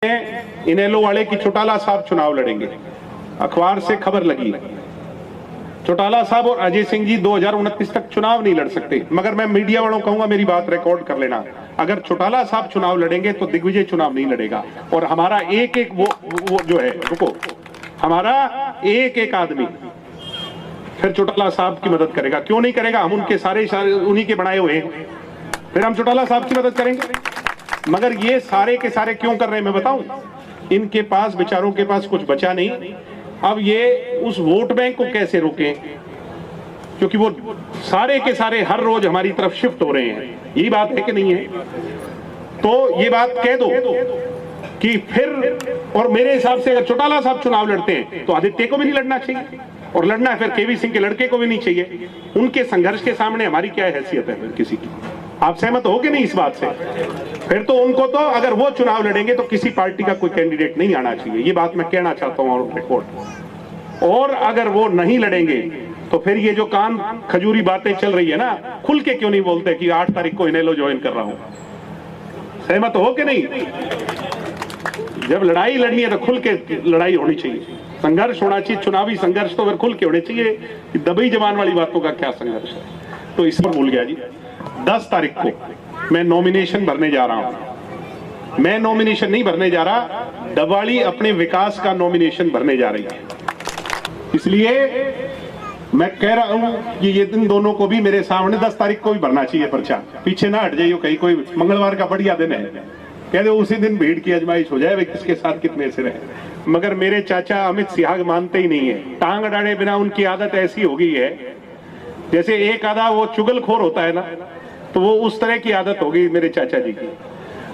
इनेलो वाले की चौटाला साहब चुनाव लड़ेंगे। अखबार से खबर लगी, चौटाला साहब और अजय सिंह जी 2029 तक चुनाव नहीं लड़ सकते। मगर मैं मीडिया वालों को कहूंगा, मेरी बात रिकॉर्ड कर लेना, अगर चौटाला साहब चुनाव लड़ेंगे तो दिग्विजय चुनाव नहीं लड़ेगा। और हमारा एक एक वो जो है, रुको, हमारा एक एक आदमी फिर चौटाला साहब की मदद करेगा। क्यों नहीं करेगा? हम उनके सारे उन्हीं के बनाए हुए हैं, फिर हम चौटाला साहब की मदद करेंगे। मगर ये सारे के सारे क्यों कर रहे हैं मैं बताऊं? इनके पास, बेचारों के पास कुछ बचा नहीं। अब ये उस वोट बैंक को कैसे रोकें, क्योंकि वो सारे के सारे हर रोज हमारी तरफ शिफ्ट हो रहे हैं। यही बात है कि नहीं है? तो ये बात कह दो कि फिर, और मेरे हिसाब से अगर चौटाला साहब चुनाव लड़ते हैं तो आदित्य को भी नहीं लड़ना चाहिए, और लड़ना है फिर केवी सिंह के लड़के को भी नहीं चाहिए। उनके संघर्ष के सामने हमारी क्या हैसियत है फिर किसी की? आप सहमत हो कि नहीं इस बात से? फिर तो उनको तो, अगर वो चुनाव लड़ेंगे तो किसी पार्टी का कोई कैंडिडेट नहीं आना चाहिए। ये बात मैं कहना चाहता हूं और रिकॉर्ड। और अगर वो नहीं लड़ेंगे तो फिर ये जो कान खजूरी बातें चल रही है ना, खुल के क्यों नहीं बोलते कि 8 तारीख को इनेलो ज्वाइन कर रहा हूं? सहमत हो कि नहीं? जब लड़ाई लड़नी है तो खुल के लड़ाई होनी चाहिए, संघर्ष होना चाहिए। चुनावी संघर्ष तो फिर खुल के होने चाहिए। दबई जबान वाली बातों का क्या संघर्ष है? तो इस पर भूल गया जी। 10 तारीख को मैं नॉमिनेशन भरने जा रहा हूं। मैं नॉमिनेशन नहीं भरने जा रहा, डबवाली अपने विकास का नॉमिनेशन भरने जा रही है। इसलिए मैं कह रहा हूं कि ये इन दोनों को भी मेरे सामने 10 तारीख को भी भरना चाहिए पर्चा। पीछे ना हट जाइए कहीं, कोई मंगलवार का बढ़िया दिन है, कह दो उसी दिन भीड़ की आजमाइश हो जाए वे किसके साथ कितने से रहे। मगर मेरे चाचा अमित सिहाग मानते ही नहीं है। टांग अड़ाड़े बिना उनकी आदत ऐसी हो गई है, जैसे एक आधा वो चुगलखोर होता है ना, तो वो उस तरह की आदत हो गई मेरे चाचा जी की।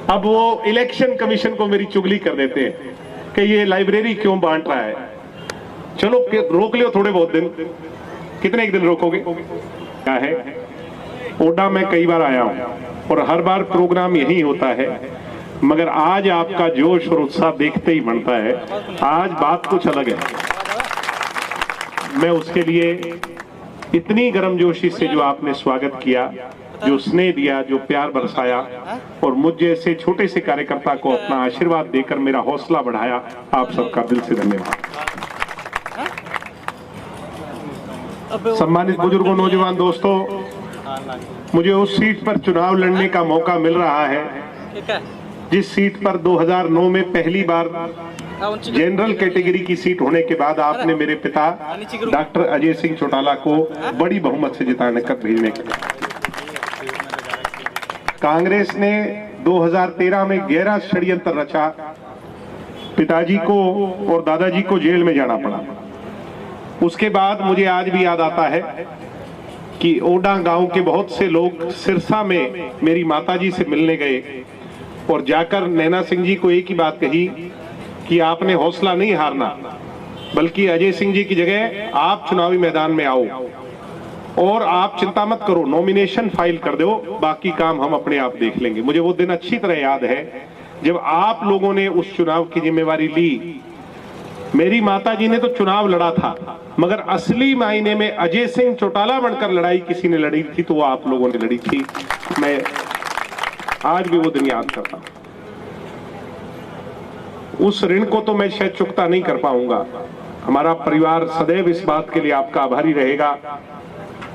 अब वो इलेक्शन कमीशन को मेरी चुगली कर देते हैं कि ये लाइब्रेरी क्यों बांट रहा है। चलो रोक लियो थोड़े बहुत दिन, कितने दिन रोकोगे? क्या है, ओडा में कई बार आया हूं और हर बार प्रोग्राम यही होता है, मगर आज आपका जोश और उत्साह देखते ही बनता है। आज बात कुछ अलग है। मैं उसके लिए इतनी गर्मजोशी से जो आपने स्वागत किया, जो स्नेह दिया, जो प्यार बरसाया, और मुझ जैसे छोटे से कार्यकर्ता को अपना आशीर्वाद देकर मेरा हौसला बढ़ाया, आप सबका दिल से धन्यवाद। सम्मानित बुजुर्गों, नौजवान दोस्तों, मुझे उस सीट पर चुनाव लड़ने का मौका मिल रहा है जिस सीट पर 2009 में पहली बार जनरल कैटेगरी की सीट होने के बाद आपने मेरे पिता डॉक्टर अजय सिंह चौटाला को बड़ी बहुमत से जिताने कर भेजने के बाद कांग्रेस ने 2013 में गहरा षड्यंत्र रचा, पिताजी को और दादाजी को जेल में जाना पड़ा। उसके बाद मुझे आज भी याद आता है कि ओडा गांव के बहुत से लोग सिरसा में मेरी माताजी से मिलने गए और जाकर नैना सिंह जी को एक ही बात कही कि आपने हौसला नहीं हारना, बल्कि अजय सिंह जी की जगह आप चुनावी मैदान में आओ और आप चिंता मत करो, नॉमिनेशन फाइल कर दो, बाकी काम हम अपने आप देख लेंगे। मुझे वो दिन अच्छी तरह याद है जब आप लोगों ने उस चुनाव की जिम्मेवारी ली। मेरी माताजी ने तो चुनाव लड़ा था, मगर असली मायने में अजय सिंह चौटाला बनकर लड़ाई किसी ने लड़ी थी तो वो आप लोगों ने लड़ी थी। मैं आज भी वो दिन याद करता हूं। उस ऋण को तो मैं शायद चुकता नहीं कर पाऊंगा। हमारा परिवार सदैव इस बात के लिए आपका आभारी रहेगा।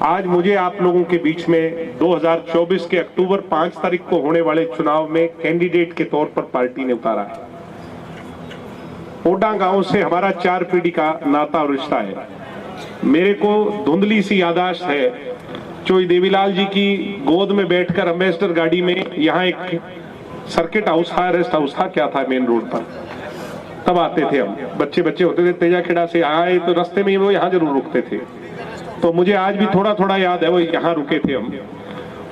आज मुझे आप लोगों के बीच में 2024 के अक्टूबर 5 तारीख को होने वाले चुनाव में कैंडिडेट के तौर पर पार्टी ने उतारा है। ओडा गांव से हमारा 4 पीढ़ी का नाता और रिश्ता है। मेरे को धुंधली सी याददाश्त है, चोई देवीलाल जी की गोद में बैठकर एम्बेसडर गाड़ी में, यहाँ एक सर्किट हाउस था, रेस्ट हाउस था, क्या था मेन रोड पर, तब आते थे हम। बच्चे बच्चे होते थे, तेजाखेड़ा से आए तो रास्ते में वो यहाँ जरूर रुकते थे। तो मुझे आज भी थोड़ा थोड़ा याद है वो यहाँ रुके थे हम,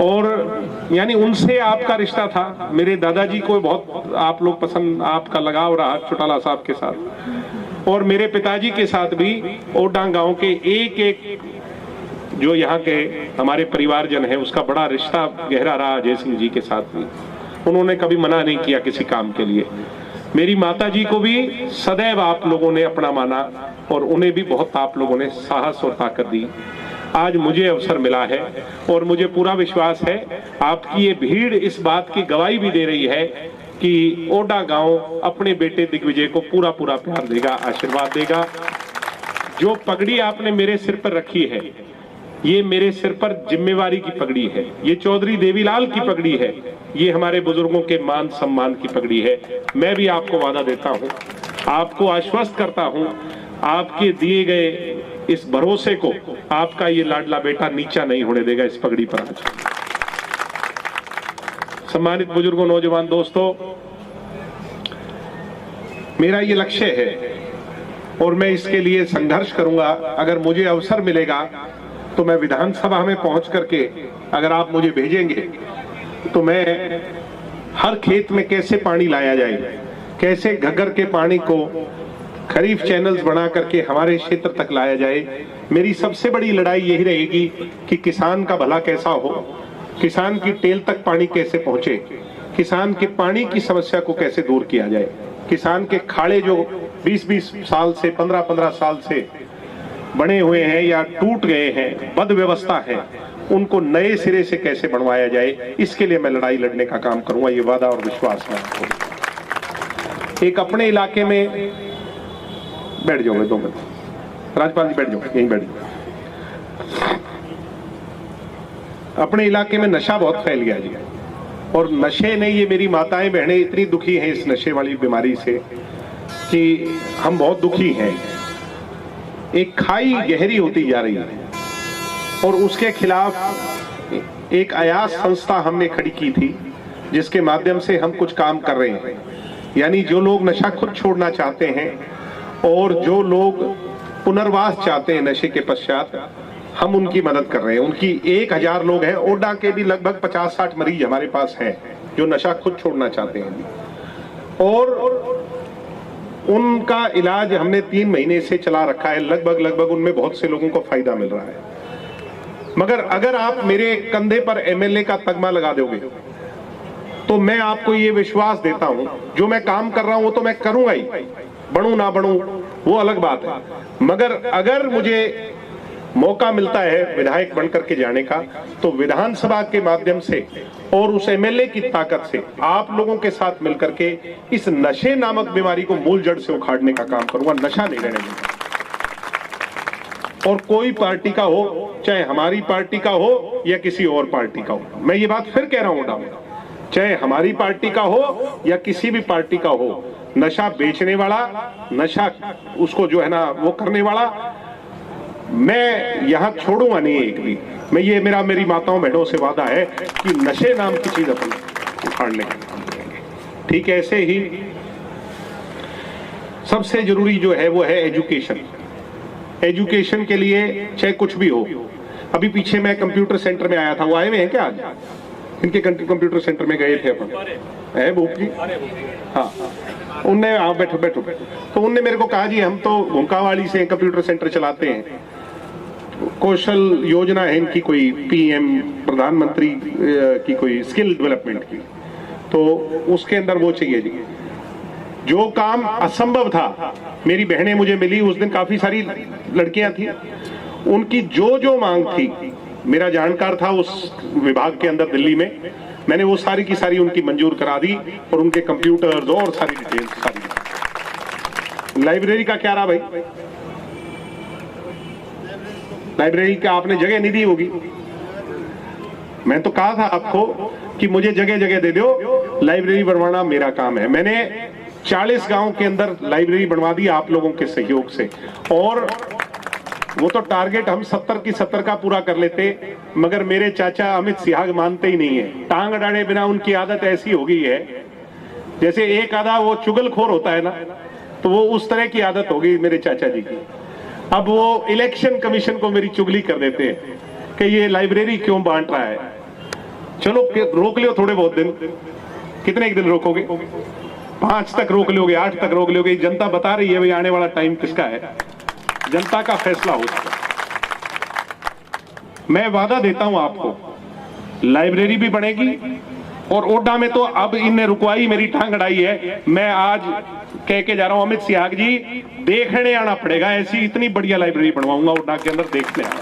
और यानी उनसे आपका रिश्ता था। मेरे दादाजी को बहुत आप लोग पसंद, आपका लगाव रहा चौटाला साहब के साथ, और मेरे पिताजी के साथ भी ओडा गांव के एक एक जो यहाँ के हमारे परिवारजन है उसका बड़ा रिश्ता गहरा रहा अजय सिंह जी के साथ भी। उन्होंने कभी मना नहीं किया किसी काम के लिए। मेरी माताजी को भी सदैव आप लोगों ने अपना माना और उन्हें भी बहुत आप लोगों ने साहस और ताकत दी। आज मुझे अवसर मिला है और मुझे पूरा विश्वास है आपकी ये भीड़ इस बात की गवाही भी दे रही है कि ओडा गांव अपने बेटे दिग्विजय को पूरा पूरा प्यार देगा, आशीर्वाद देगा। जो पगड़ी आपने मेरे सिर पर रखी है, ये मेरे सिर पर जिम्मेवारी की पगड़ी है, ये चौधरी देवीलाल की पगड़ी है, ये हमारे बुजुर्गों के मान सम्मान की पगड़ी है। मैं भी आपको वादा देता हूं, आपको आश्वस्त करता हूं, आपके दिए गए इस भरोसे को आपका ये लाडला बेटा नीचा नहीं होने देगा इस पगड़ी पर। आज सम्मानित बुजुर्गों, नौजवान दोस्तों, मेरा ये लक्ष्य है और मैं इसके लिए संघर्ष करूंगा। अगर मुझे अवसर मिलेगा तो मैं विधानसभा में पहुंच करके, अगर आप मुझे भेजेंगे तो मैं हर खेत में कैसे पानी लाया जाए, कैसे घग्गर के पानी को खरीफ चैनल्स बना करके हमारे क्षेत्र तक लाया जाए, मेरी सबसे बड़ी लड़ाई यही रहेगी कि किसान का भला कैसा हो, किसान की टेल तक पानी कैसे पहुंचे, किसान के पानी की समस्या को कैसे दूर किया जाए, किसान के खाड़े जो 20-20 साल से 15-15 साल से बने हुए हैं या टूट गए हैं, बद व्यवस्था है, उनको नए सिरे से कैसे बनवाया जाए, इसके लिए मैं लड़ाई लड़ने का काम करूंगा। ये वादा और विश्वास है आपको। एक अपने इलाके में बैठ जाओगे 2 मिनट, राज्यपाल जी बैठ जाओ, यहीं बैठ जाओ। अपने इलाके में नशा बहुत फैल गया जी, और नशे ने, ये मेरी माताएं बहनें इतनी दुखी हैं इस नशे वाली बीमारी से कि हम बहुत दुखी हैं। एक खाई गहरी होती जा रही है और उसके खिलाफ एक अयास संस्था हमने खड़ी की थी, जिसके माध्यम से हम कुछ काम कर रहे हैं। यानी जो लोग नशा खुद छोड़ना चाहते हैं और जो लोग पुनर्वास चाहते हैं नशे के पश्चात, हम उनकी मदद कर रहे हैं। उनकी 1000 लोग हैं, ओडा के भी लगभग 50-60 मरीज हमारे पास हैं जो नशा खुद छोड़ना चाहते हैं, और उनका इलाज हमने 3 महीने से चला रखा है। लगभग उनमें बहुत से लोगों को फायदा मिल रहा है। मगर अगर आप मेरे कंधे पर एमएलए का तगमा लगा दोगे तो मैं आपको ये विश्वास देता हूं, जो मैं काम कर रहा हूं वो तो मैं करूंगा ही, बढ़ूं ना बढ़ूं वो अलग बात है। मगर अगर मुझे मौका मिलता है विधायक बनकर के जाने का, तो विधानसभा के माध्यम से और उस एमएलए की ताकत से आप लोगों के साथ मिलकर के इस नशे नामक बीमारी को मूल जड़ से उखाड़ने का काम करूंगा। नशा नहीं रहने दूंगा। और कोई पार्टी का हो, चाहे हमारी पार्टी का हो या किसी और पार्टी का हो, मैं ये बात फिर कह रहा हूं, चाहे हमारी पार्टी का हो या किसी भी पार्टी का हो, नशा बेचने वाला, नशा उसको जो है ना वो करने वाला, मैं यहां छोड़ूंगा नहीं एक भी। मैं ये मेरी माताओं बहनों से वादा है कि नशे नाम की चीज अपन उखाड़ने का काम करेंगे। ठीक ऐसे ही सबसे जरूरी जो है वो है एजुकेशन। एजुकेशन के लिए चाहे कुछ भी हो, अभी पीछे मैं कंप्यूटर सेंटर में आया था, वो आए हुए हैं क्या आज? इनके कंप्यूटर सेंटर में गए थे अपन, है भूप जी? हाँ, उनने आप बैठो बैठो, तो उनने मेरे को कहा जी हम तो भूमकावाली से कंप्यूटर सेंटर चलाते हैं, कौशल योजना है इनकी, कोई पीएम प्रधानमंत्री की कोई स्किल डेवलपमेंट की, तो उसके अंदर वो चाहिए जी। जो काम असंभव था, मेरी बहनें मुझे मिली उस दिन, काफी सारी लड़कियां थी, उनकी जो मांग थी, मेरा जानकार था उस विभाग के अंदर दिल्ली में, मैंने वो सारी की सारी उनकी मंजूर करा दी और उनके कंप्यूटर्स और सारी डिटेल्स सारी। लाइब्रेरी का क्या रहा भाई? लाइब्रेरी का आपने जगह नहीं दी होगी। मैं तो कहा था आपको कि मुझे जगह जगह दे दो, लाइब्रेरी बनवाना मेरा काम है। मैंने 40 गांव के अंदर लाइब्रेरी बनवा दी आप लोगों के सहयोग से, और वो तो टारगेट हम 70 की 70 का पूरा कर लेते, मगर मेरे चाचा अमित सिहाग मानते ही नहीं है। टांग अड़ाड़े बिना उनकी आदत ऐसी हो गई है, जैसे एक आधा वो चुगलखोर होता है ना, तो वो उस तरह की आदत हो गई मेरे चाचा जी की। अब वो इलेक्शन कमीशन को मेरी चुगली कर देते हैं कि ये लाइब्रेरी क्यों बांट रहा है। चलो रोक लियो थोड़े बहुत दिन, कितने दिन रोकोगे? 5 तक रोक लोगे, 8 तक रोक लोगे, जनता बता रही है भाई आने वाला टाइम किसका है, जनता का फैसला हो सकता है। मैं वादा देता हूं आपको, लाइब्रेरी भी बनेगी, और ओडा में तो अब इनने रुकवाई, मेरी टांग अड़ाई है। मैं आज कह के जा रहा हूं अमित सिहाग जी, देखने आना पड़ेगा, ऐसी इतनी बढ़िया लाइब्रेरी बनवाऊंगा ओडा के अंदर, देखने आना।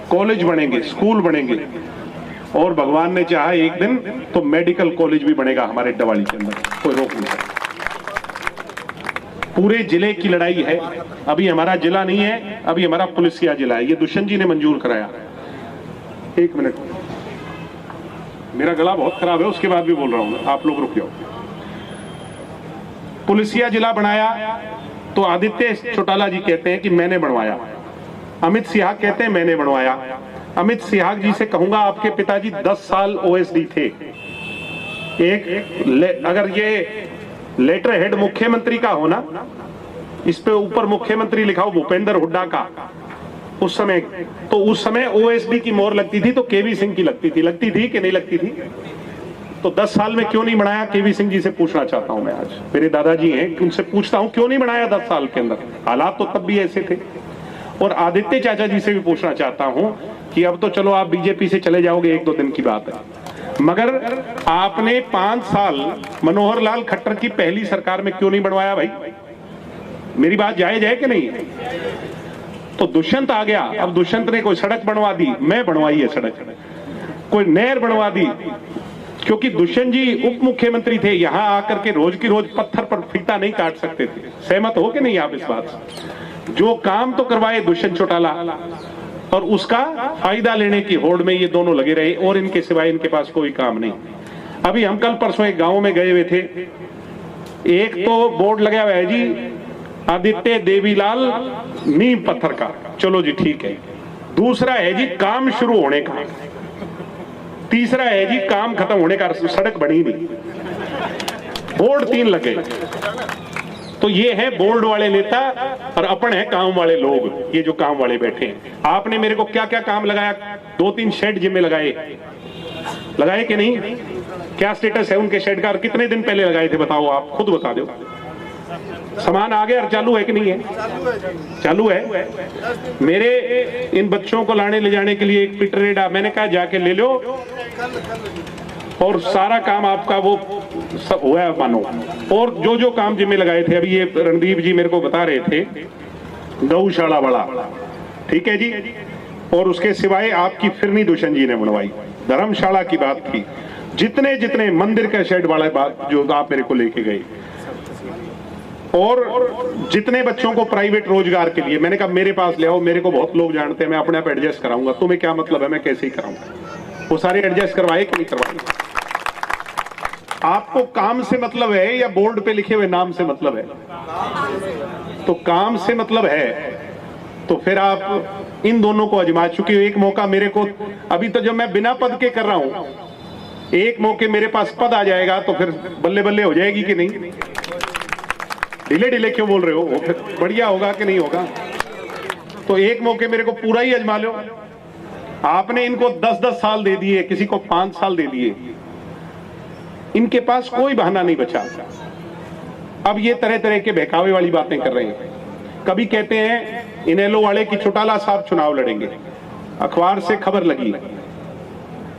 कॉलेज बनेंगे, स्कूल बनेंगे, और भगवान ने चाहा एक दिन तो मेडिकल कॉलेज भी बनेगा हमारे डवाली के अंदर, कोई रोक नहीं सकता। पूरे जिले की लड़ाई है, अभी हमारा जिला नहीं है, अभी हमारा पुलिसिया जिला है, ये दुष्यंत जी ने मंजूर कराया। एक मिनट, मेरा गला बहुत खराब है, उसके बाद भी बोल रहा हूं, आप लोग रुक जाओ। पुलिसिया जिला बनाया तो आदित्य चौटाला जी कहते हैं कि मैंने बनवाया, अमित सिहाग कहते हैं मैंने बनवाया। अमित सिहाग जी से कहूंगा आपके पिताजी 10 साल ओएसडी थे। अगर ये लेटर हेड मुख्यमंत्री का होना, इस पे ऊपर मुख्यमंत्री लिखा हो भूपेंद्र हुड्डा का, उस समय तो उस समय ओएसडी की मोहर लगती थी तो केवी सिंह की लगती थी कि नहीं लगती थी? तो 10 साल में क्यों नहीं बनाया, केवी सिंह जी से पूछना चाहता हूं मैं। आज मेरे दादाजी हैं, उनसे पूछता हूं क्यों नहीं बनाया 10 साल के अंदर, हालात तो तब भी ऐसे थे। और आदित्य चाचा जी से भी पूछना चाहता हूं कि अब तो चलो आप बीजेपी से चले जाओगे, 1-2 दिन की बात है, मगर आपने 5 साल मनोहर लाल खट्टर की पहली सरकार में क्यों नहीं बनवाया भाई? मेरी बात जायज है कि नहीं? तो दुष्यंत आ गया, अब दुष्यंत ने कोई सड़क बनवा दी, मैं बनवाई है सड़क, कोई नहर बनवा दी, क्योंकि दुष्यंत जी उप मुख्यमंत्री थे, यहां आकर के रोज की रोज पत्थर पर फीता नहीं काट सकते थे। सहमत हो कि नहीं आप इस बात से? जो काम तो करवाए दुष्यंत चौटाला, और उसका फायदा लेने की होड़ में ये दोनों लगे रहे, और इनके सिवाय इनके पास कोई काम नहीं। अभी हम कल परसों एक गांव में गए हुए थे, एक तो बोर्ड लगा हुआ है जी आदित्य देवीलाल नींव पत्थर का, चलो जी ठीक है। दूसरा है जी काम शुरू होने का, तीसरा है जी काम खत्म होने का, सड़क बनी नहीं, बोर्ड 3 लगे। तो ये है बोर्ड वाले नेता और अपन है काम वाले लोग, ये जो काम वाले बैठे हैं। आपने मेरे को क्या क्या काम लगाया, 2-3 शेड जिम्मे लगाए कि नहीं? क्या स्टेटस है उनके शेड का, और कितने दिन पहले लगाए थे बताओ, आप खुद बता दो। सामान आ गया और चालू है कि नहीं है? चालू है। मेरे इन बच्चों को लाने ले जाने के लिए एक पिटरेडा, मैंने कहा जाके ले लो, और सारा काम आपका वो सब हुआ है मानो। और जो जो काम जिम्मे लगाए थे, अभी ये रणदीप जी मेरे को बता रहे थे, गौशाला बड़ा, ठीक है जी, और उसके सिवाय आपकी फिरनी दुष्यंत जी ने बनवाई, धर्मशाला की बात थी, जितने जितने मंदिर का शेड वाला बात जो आप मेरे को लेके गए, और जितने बच्चों को प्राइवेट रोजगार के लिए, मैंने कहा मेरे पास ले आओ, मेरे को बहुत लोग जानते हैं, मैं अपने आप एडजस्ट कराऊंगा, तुम्हें क्या मतलब है, मैं कैसे ही कराऊंगा। वो सारे एडजस्ट करवाए कि नहीं करवाए? आपको काम से मतलब है या बोर्ड पे लिखे हुए नाम से मतलब है? तो काम से मतलब है तो फिर आप इन दोनों को आजमा चुके हो। एक मौका मेरे को, अभी तो जब मैं बिना पद के कर रहा हूं, एक मौके मेरे पास पद आ जाएगा तो फिर बल्ले बल्ले हो जाएगी कि नहीं? ढीले ढीले क्यों बोल रहे हो? वो फिर बढ़िया होगा कि नहीं होगा? तो एक मौके मेरे को पूरा ही आजमा लो। आपने इनको 10-10 साल दे दिए, किसी को 5 साल दे दिए, इनके पास कोई बहाना नहीं बचा। अब ये तरह तरह के बहकावे वाली बातें कर रहे हैं। कभी कहते हैं इनेलो वाले की चौटाला साहब चुनाव लड़ेंगे, अखबार से खबर लगी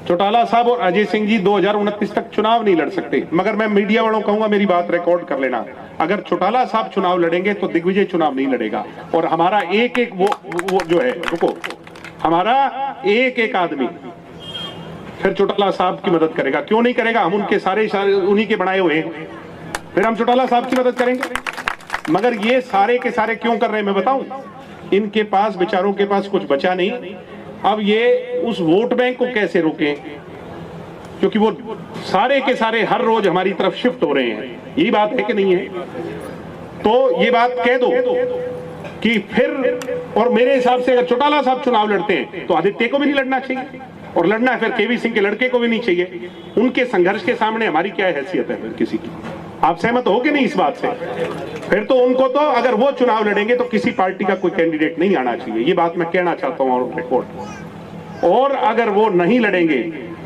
चौटाला साहब और अजय सिंह जी 2029 तक चुनाव नहीं लड़ सकते। मगर मैं मीडिया वालों को कहूंगा मेरी बात रिकॉर्ड कर लेना, अगर चौटाला साहब चुनाव लड़ेंगे तो दिग्विजय चुनाव नहीं लड़ेगा। और हमारा एक एक वो जो है, रुको, हमारा एक एक आदमी फिर चौटाला साहब की मदद करेगा। क्यों नहीं करेगा? हम उनके सारे उन्हीं के बनाए हुए हैं, फिर हम चौटाला साहब की मदद करेंगे। मगर ये सारे के सारे क्यों कर रहे हैं मैं बताऊं? इनके पास, बेचारों के पास कुछ बचा नहीं। अब ये उस वोट बैंक को कैसे रोकें, क्योंकि वो सारे के सारे हर रोज हमारी तरफ शिफ्ट हो रहे हैं। यही बात है कि नहीं है? तो ये बात कह दो कि फिर, और मेरे हिसाब से अगर चौटाला साहब चुनाव लड़ते हैं तो आदित्य को भी नहीं लड़ना चाहिए, और लड़ना है फिर केवी सिंह के लड़के को भी नहीं चाहिए। उनके संघर्ष के सामने हमारी क्या हैसियत है फिर किसी की? आप सहमत हो कि नहीं इस बात से? फिर तो उनको तो, अगर वो चुनाव लड़ेंगे तो किसी पार्टी का कोई कैंडिडेट नहीं आना चाहिए। ये बात मैं कहना चाहता हूं और रिकॉर्ड। और अगर वो नहीं लड़ेंगे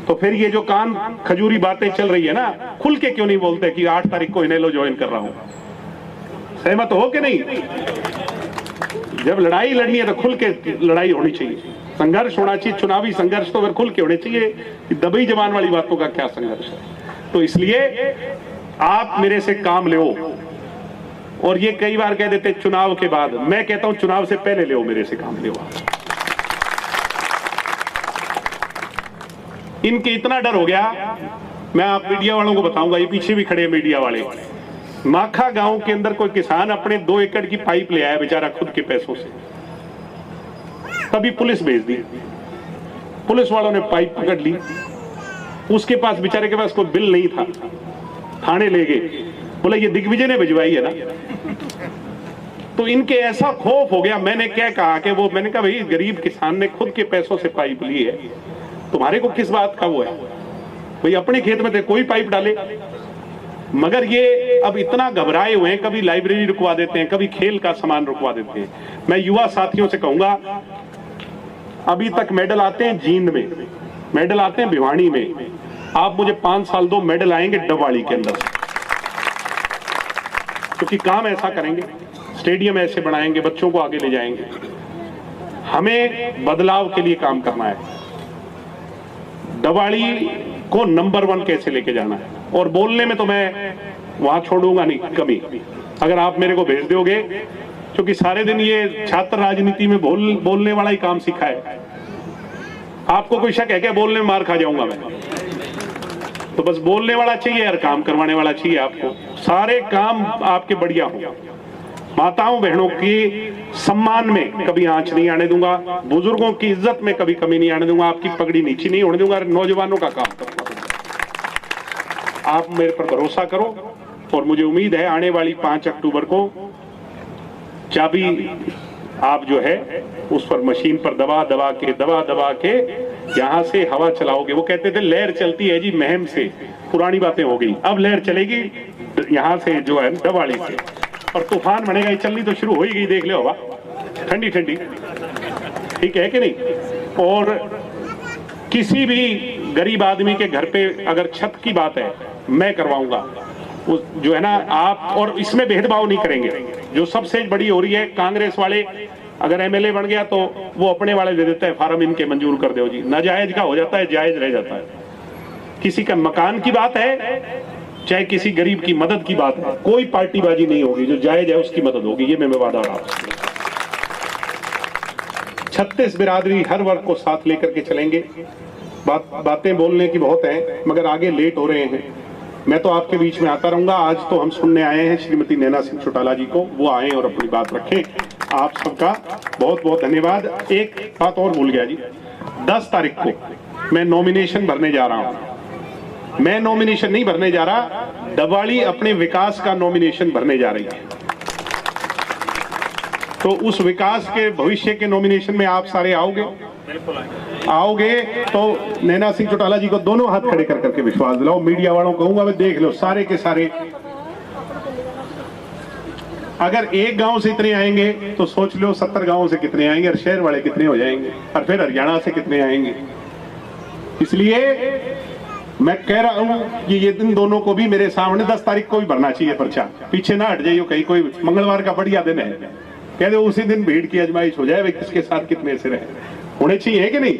तो फिर ये जो कान खजूरी बातें चल रही है ना, खुल के क्यों नहीं बोलते कि 8 तारीख को इनेलो ज्वाइन कर रहा हूं? सहमत हो कि नहीं? जब लड़ाई लड़नी है तो खुल के लड़ाई होनी चाहिए, संघर्ष होना चाहिए। चुनावी संघर्ष तो फिर खुल के होने चाहिए। दबई जवान वाली बातों का क्या संघर्ष है? तो इसलिए आप मेरे से काम ले। और ये कई बार कह देते चुनाव के बाद, मैं कहता हूं चुनाव से पहले ले, मेरे से काम ले। इनके इतना डर हो गया, मैं आप मीडिया वालों को बताऊंगा, ये पीछे भी खड़े हैं मीडिया वाले। माखा गांव के अंदर कोई किसान अपने 2 एकड़ की पाइप ले आया बेचारा खुद के पैसों से, तभी पुलिस भेज दी। पुलिस वालों ने पाइप पकड़ ली, उसके पास बेचारे के पास कोई बिल नहीं था, थाने ले गए, बोला ये दिग्विजय ने भिजवाई है ना। तो इनके ऐसा खौफ हो गया, मैंने क्या कहा कि वो, मैंने कहा भाई गरीब किसान ने खुद के पैसों से पाइप ली है, तुम्हारे को किस बात का वो है भाई, अपने खेत में थे कोई पाइप डाले। मगर ये अब इतना घबराए हुए हैं, कभी लाइब्रेरी रुकवा देते हैं, कभी खेल का सामान रुकवा देते हैं। मैं युवा साथियों से कहूंगा, अभी तक मेडल आते हैं जींद में, मेडल आते हैं भिवानी में, आप मुझे 5 साल दो, मेडल आएंगे डबवाली के अंदर, क्योंकि काम ऐसा करेंगे, स्टेडियम ऐसे बनाएंगे, बच्चों को आगे ले जाएंगे। हमें बदलाव के लिए काम करना है, डबवाली को नंबर 1 कैसे लेके जाना है। और बोलने में तो मैं वहां छोड़ूंगा नहीं कभी, अगर आप मेरे को भेज दोगे, क्योंकि सारे दिन ये छात्र राजनीति में बोलने वाला ही काम सीखा है। आपको कोई शक है क्या बोलने में मार खा जाऊंगा मैं? तो बस बोलने वाला चाहिए यार, काम करवाने वाला चाहिए आपको, सारे काम आपके बढ़िया हो। माताओं बहनों की सम्मान में कभी आंच नहीं आने दूंगा, बुजुर्गों की इज्जत में कभी कमी नहीं आने दूंगा, आपकी पगड़ी नीचे नहीं होने दूंगा, नौजवानों का काम करूंगा। आप मेरे पर भरोसा करो, और मुझे उम्मीद है आने वाली 5 अक्टूबर को चाबी आप जो है उस पर मशीन पर दबा दबा के यहां से हवा चलाओगे। वो कहते थे लहर चलती है जी महम से, पुरानी बातें हो गई, अब लहर चलेगी यहां से जो है डबवाली से, और तूफान बनेगा। ये चलनी तो शुरू हो ही गई, देख लो हवा ठंडी ठंडी, ठीक है कि नहीं। और किसी भी गरीब आदमी के घर पे अगर छत की बात है, मैं करवाऊंगा उस जो है ना आप, और इसमें भेदभाव नहीं करेंगे। जो सबसे बड़ी हो रही है, कांग्रेस वाले अगर एमएलए बन गया तो वो अपने वाले दे देता है फार्म, इनके मंजूर कर दो जी, नाजायज का हो जाता है, जायज रह जाता है। किसी का मकान की बात है, चाहे किसी गरीब की मदद की बात है, कोई पार्टीबाजी नहीं होगी, जो जायज है उसकी मदद होगी, ये मैं वादा रहा हूं। 36 बिरादरी हर वर्ग को साथ लेकर के चलेंगे। बातें बोलने की बहुत है, मगर आगे लेट हो रहे हैं, मैं तो आपके बीच में आता रहूंगा। आज तो हम सुनने आए हैं श्रीमती नैना सिंह चौटाला जी को, वो आए और अपनी बात रखें। आप सबका बहुत बहुत धन्यवाद। एक बात और भूल गया जी, 10 तारीख को मैं नॉमिनेशन भरने जा रहा हूं। मैं नॉमिनेशन नहीं भरने जा रहा, डबवाली अपने विकास का नॉमिनेशन भरने जा रही है। तो उस विकास के भविष्य के नॉमिनेशन में आप सारे आओगे? आओगे तो नैना सिंह चौटाला जी को दोनों हाथ खड़े कर करके विश्वास दिलाओ। मीडिया वालों को कहूंगा, वे देख लो सारे के सारे, अगर एक गांव से इतने आएंगे तो सोच लो 70 गांवों से कितने आएंगे, और शहर वाले कितने हो जाएंगे, और फिर हरियाणा से कितने आएंगे। इसलिए मैं कह रहा हूं कि ये दिन दोनों को भी मेरे सामने 10 तारीख को भी भरना चाहिए पर्चा। पीछे ना हट जाइए कहीं, कोई मंगलवार का बढ़िया दिन है, कह दो उसी दिन भीड़ की आजमाइश हो जाए, वे किसके साथ कितने से रहे, होने चाहिए कि नहीं।